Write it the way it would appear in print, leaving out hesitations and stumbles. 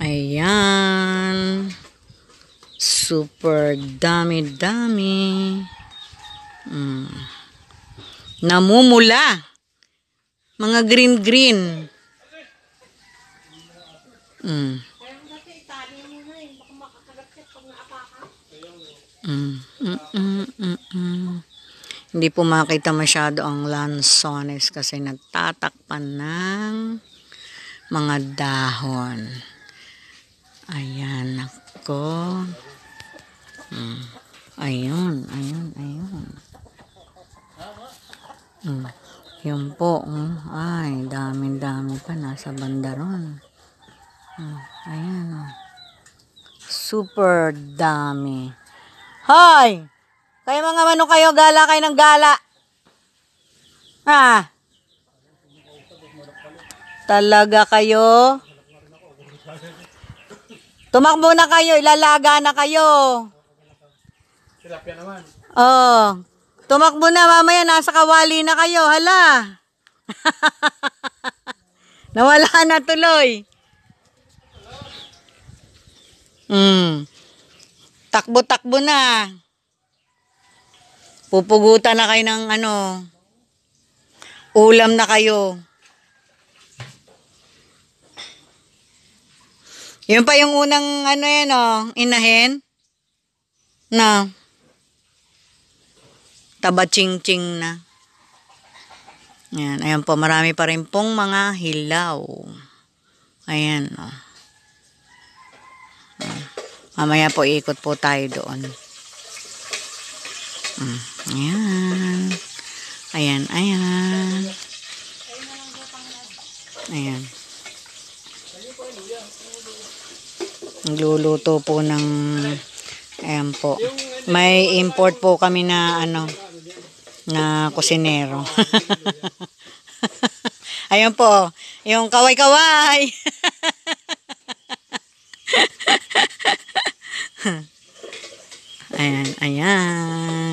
Ayan. Super dami-dami. Namumula. Mga green-green. Hindi po makita masyado ang lansones kasi natatakpan ng mga dahon. Ayan, ako. Ayun. Yun po. Ay, dami-dami pa. Nasa banda ron. Ayan. Super dami. Hoy! Kayo mga manok kayo, gala kayo ng gala. Ha? Talaga kayo? Tumakbo na kayo, ilalaga na kayo. Tilapia naman. Oh. Tumakbo na, mamaya nasa kawali na kayo. Hala. Nawala na tuloy. Takbo-takbo na. Pupugutan na kayo ng ulam na kayo. Yun pa yung unang inahin. Na. Taba-ching-ching na. Ayan, ayan po, marami pa rin pong mga hilaw. Ayan, mamaya po ikot po tayo doon. Ayan. Ayan. Nagluluto po ng ayan po. May import po kami na na kusinero. Ayan po, yung kaway-kaway. Ayan.